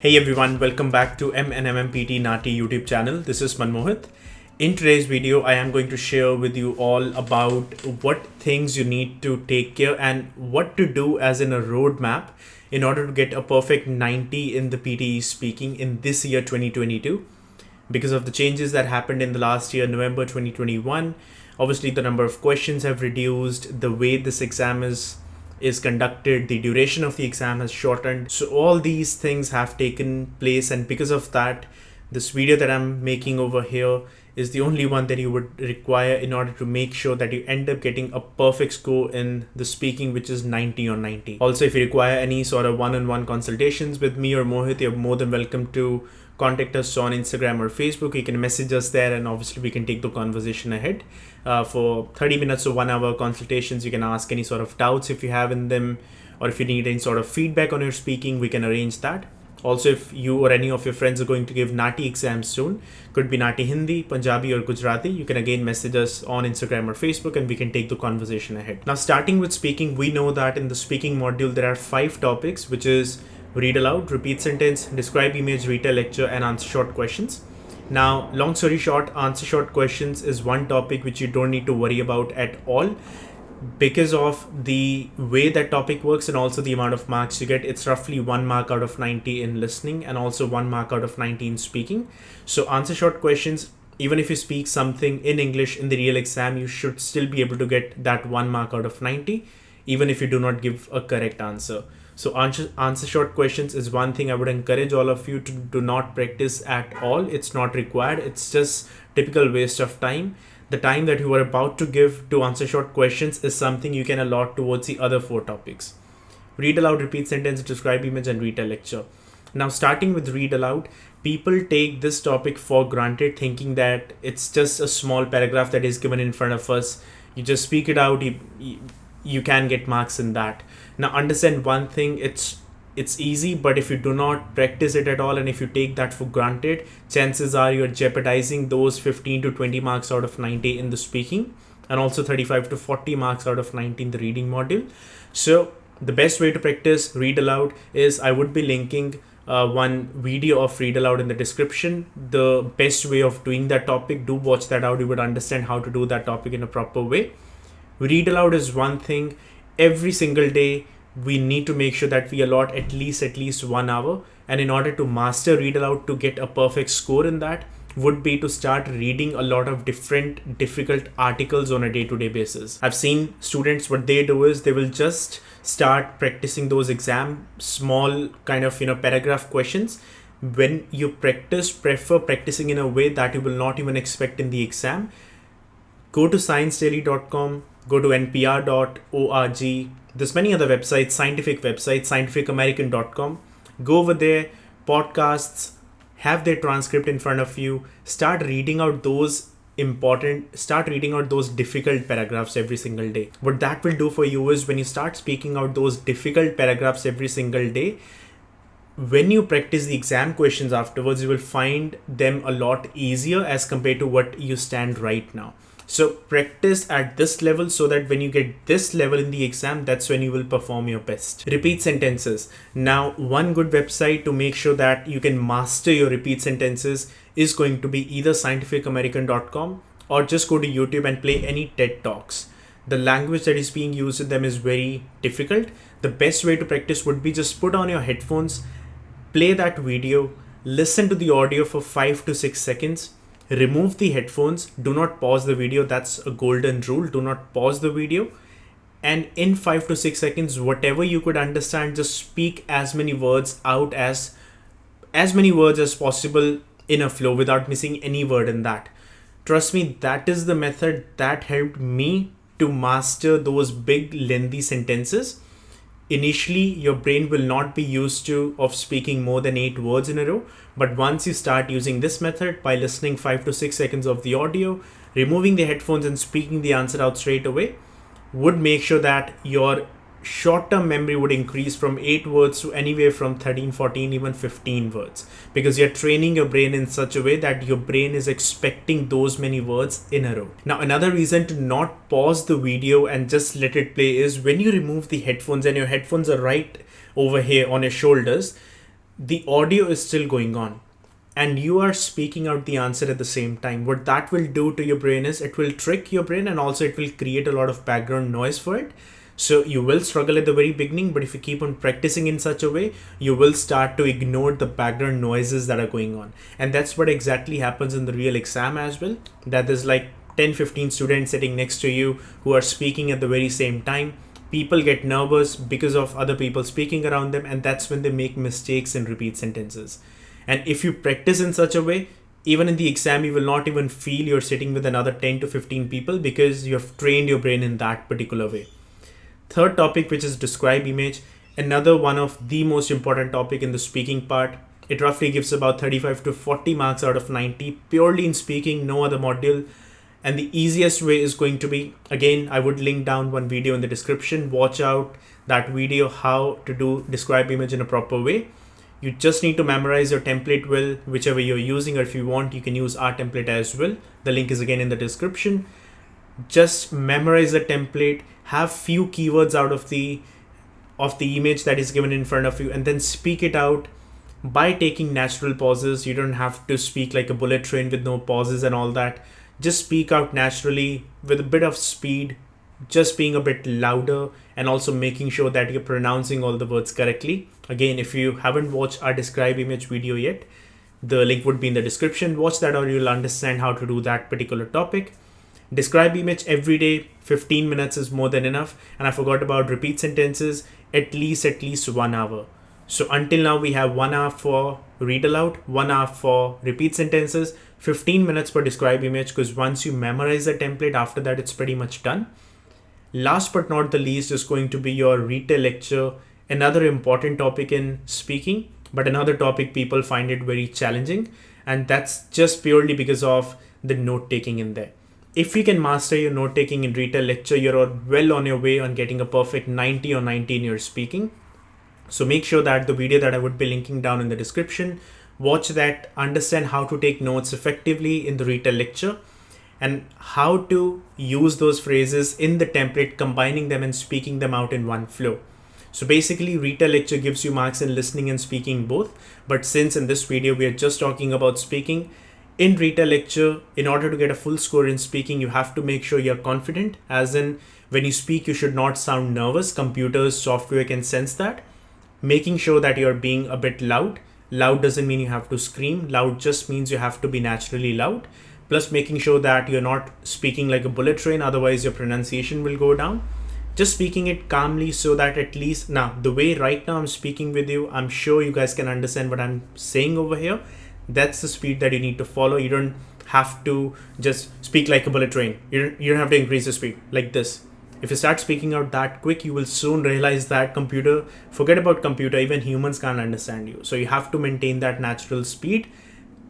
Hey everyone, welcome back to MNMMPT NAATI YouTube channel. This is Manmohit. In today's video, I am going to share with you all about what things you need to take care and what to do as in a roadmap in order to get a perfect 90 in the PTE Speaking in this year 2022. Because of the changes that happened in the last year, November 2021, obviously the number of questions have reduced, the way this exam is conducted, the duration of the exam has shortened. So all these things have taken place, and because of that, this video that I'm making over here is the only one that you would require in order to make sure that you end up getting a perfect score in the speaking, which is 90 on 90. Also, if you require any sort of one-on-one consultations with me or Mohit, you're more than welcome to contact us on Instagram or Facebook. You can message us there, and obviously we can take the conversation ahead. For 30 minutes or 1 hour consultations, you can ask any sort of doubts if you have in them, or if you need any sort of feedback on your speaking, we can arrange that. Also, if you or any of your friends are going to give NAATI exams soon, could be NAATI Hindi, Punjabi or Gujarati, you can again message us on Instagram or Facebook and we can take the conversation ahead. Now, starting with speaking, we know that in the speaking module, there are 5 topics, which is read aloud, repeat sentence, describe image, retell lecture, and answer short questions. Now, long story short, answer short questions is one topic which you don't need to worry about at all because of the way that topic works and also the amount of marks you get. It's roughly 1 mark out of 90 in listening and also 1 mark out of 90 in speaking. So answer short questions, even if you speak something in English in the real exam, you should still be able to get that 1 mark out of 90, even if you do not give a correct answer. So answer short questions is one thing I would encourage all of you to do not practice at all. It's not required. It's just typical waste of time. The time that you are about to give to answer short questions is something you can allot towards the other 4 topics. Read aloud, repeat sentence, describe image, and retell lecture. Now, starting with read aloud, people take this topic for granted, thinking that it's just a small paragraph that is given in front of us. You just speak it out. You can get marks in that. Now, understand one thing, it's easy, but if you do not practice it at all and if you take that for granted, chances are you're jeopardizing those 15 to 20 marks out of 90 in the speaking and also 35 to 40 marks out of 90 in the reading module. So the best way to practice read aloud is I would be linking one video of read aloud in the description. The best way of doing that topic, do watch that out. You would understand how to do that topic in a proper way. Read aloud is one thing. Every single day, we need to make sure that we allot at least 1 hour. And in order to master read aloud, to get a perfect score in that, would be to start reading a lot of different difficult articles on a day-to-day basis. I've seen students, what they do is they will just start practicing those exam small kind of paragraph questions. When you practice, prefer practicing in a way that you will not even expect in the exam. Go to sciencedaily.com, go to npr.org. There's many other websites, scientific websites, scientificamerican.com. Go over there, podcasts, have their transcript in front of you. Start reading out those difficult paragraphs every single day. What that will do for you is when you start speaking out those difficult paragraphs every single day, when you practice the exam questions afterwards, you will find them a lot easier as compared to what you stand right now. So practice at this level so that when you get this level in the exam, that's when you will perform your best. Repeat sentences. Now, one good website to make sure that you can master your repeat sentences is going to be either scientificamerican.com or just go to YouTube and play any TED Talks. The language that is being used in them is very difficult. The best way to practice would be just put on your headphones, play that video, listen to the audio for 5 to 6 seconds. Remove the headphones. Do not pause the video. That's a golden rule. Do not pause the video. And in 5 to 6 seconds, whatever you could understand, just speak as many words out as possible in a flow without missing any word in that. Trust me, that is the method that helped me to master those big lengthy sentences. Initially, your brain will not be used to of speaking more than 8 words in a row. But once you start using this method by listening 5 to 6 seconds of the audio, removing the headphones and speaking the answer out straight away, would make sure that your short-term memory would increase from 8 words to anywhere from 13, 14, even 15 words. Because you're training your brain in such a way that your brain is expecting those many words in a row. Now, another reason to not pause the video and just let it play is when you remove the headphones and your headphones are right over here on your shoulders, the audio is still going on and you are speaking out the answer at the same time, what that will do to your brain is it will trick your brain, and also it will create a lot of background noise for it. So you will struggle at the very beginning, but if you keep on practicing in such a way, you will start to ignore the background noises that are going on. And that's what exactly happens in the real exam as well. That there's like 10-15 students sitting next to you who are speaking at the very same time. People get nervous because of other people speaking around them, and that's when they make mistakes and repeat sentences. And if you practice in such a way, even in the exam, you will not even feel you're sitting with another 10 to 15 people because you have trained your brain in that particular way. Third topic, which is describe image, another one of the most important topic in the speaking part. It roughly gives about 35 to 40 marks out of 90, purely in speaking, no other module. And the easiest way is going to be, again, I would link down one video in the description. Watch out that video, how to do describe image in a proper way. You just need to memorize your template well, whichever you're using, or if you want, you can use our template as well. The link is again in the description. Just memorize the template, have few keywords out of the image that is given in front of you, and then speak it out by taking natural pauses. You don't have to speak like a bullet train with no pauses and all that. Just speak out naturally with a bit of speed, just being a bit louder, and also making sure that you're pronouncing all the words correctly. Again, if you haven't watched our describe image video yet, the link would be in the description. Watch that or you'll understand how to do that particular topic. Describe image every day, 15 minutes is more than enough. And I forgot about repeat sentences, at least 1 hour. So until now we have 1 hour for read aloud, 1 hour for repeat sentences, 15 minutes for describe image, because once you memorize the template, after that it's pretty much done. Last but not the least is going to be your retell lecture, another important topic in speaking, but another topic people find it very challenging, and that's just purely because of the note taking in there. If you can master your note taking in retell lecture, you're well on your way on getting a perfect 90 or 90 in your speaking. So make sure that the video that I would be linking down in the description, watch that, understand how to take notes effectively in the retell lecture, and how to use those phrases in the template, combining them and speaking them out in one flow. So basically, retell lecture gives you marks in listening and speaking both. But since in this video we are just talking about speaking, in retell lecture, in order to get a full score in speaking, you have to make sure you're confident. As in, when you speak, you should not sound nervous. Computers, software can sense that. Making sure that you're being a bit loud. Loud doesn't mean you have to scream. Loud just means you have to be naturally loud. Plus making sure that you're not speaking like a bullet train, otherwise your pronunciation will go down. Just speaking it calmly, so that at least now, the way right now I'm speaking with you, I'm sure you guys can understand what I'm saying over here. That's the speed that you need to follow. You don't have to just speak like a bullet train. You don't have to increase the speed like this. If you start speaking out that quick, you will soon realize that forget about computer, even humans can't understand you. So you have to maintain that natural speed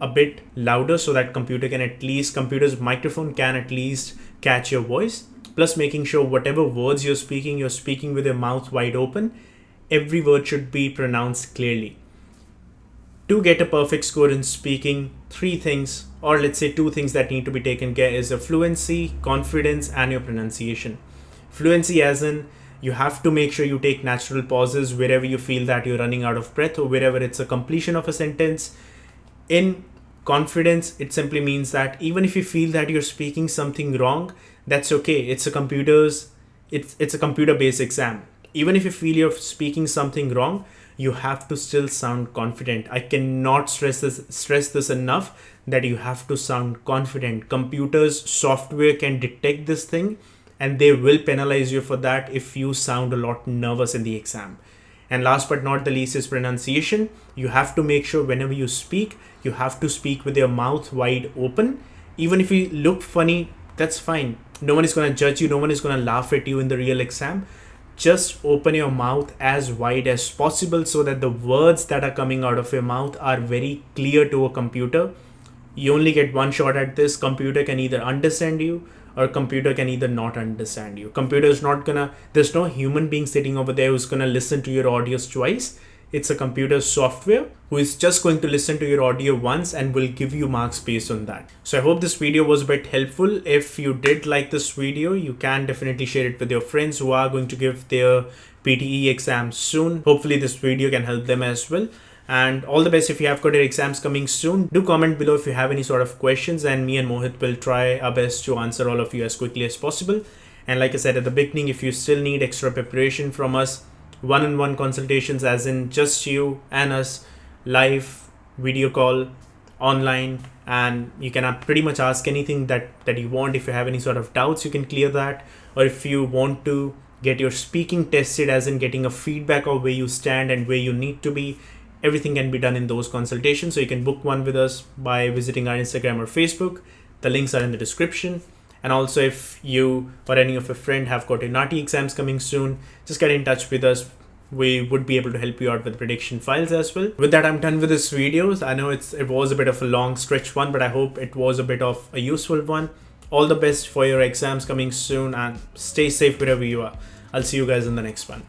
a bit louder, so that computer's microphone can at least catch your voice. Plus making sure whatever words you're speaking with your mouth wide open. Every word should be pronounced clearly. To get a perfect score in speaking, 3 things, or let's say 2 things that need to be taken care is the fluency, confidence, and your pronunciation. Fluency as in, you have to make sure you take natural pauses wherever you feel that you're running out of breath, or wherever it's a completion of a sentence. In confidence, it simply means that even if you feel that you're speaking something wrong, that's okay. It's a computer-based exam. Even if you feel you're speaking something wrong, you have to still sound confident. I cannot stress this enough, that you have to sound confident. Computers, software can detect this thing, and they will penalize you for that if you sound a lot nervous in the exam. And last but not the least is pronunciation. You have to make sure whenever you speak, you have to speak with your mouth wide open. Even if you look funny, that's fine. No one is going to judge you. No one is going to laugh at you in the real exam. Just open your mouth as wide as possible, so that the words that are coming out of your mouth are very clear to a computer. You only get one shot at this. Computer can either understand you, or computer can either not understand you. There's no human being sitting over there who's gonna listen to your audios twice. It's a computer software who is just going to listen to your audio once and will give you marks based on that. So I hope this video was a bit helpful. If you did like this video, you can definitely share it with your friends who are going to give their PTE exams soon. Hopefully this video can help them as well. And all the best if you have got your exams coming soon. Do comment below if you have any sort of questions, and me and Mohit will try our best to answer all of you as quickly as possible. And like I said at the beginning, if you still need extra preparation from us, one-on-one consultations, as in just you and us, live, video call, online, and you can pretty much ask anything that you want. If you have any sort of doubts, you can clear that. Or if you want to get your speaking tested, as in getting a feedback of where you stand and where you need to be, everything can be done in those consultations. So you can book one with us by visiting our Instagram or Facebook. The links are in the description. And also, if you or any of your friend have got your NAATI exams coming soon, just get in touch with us. We would be able to help you out with prediction files as well. With that, I'm done with this video. I know it was a bit of a long stretch one, but I hope it was a bit of a useful one. All the best for your exams coming soon, and stay safe wherever you are. I'll see you guys in the next one.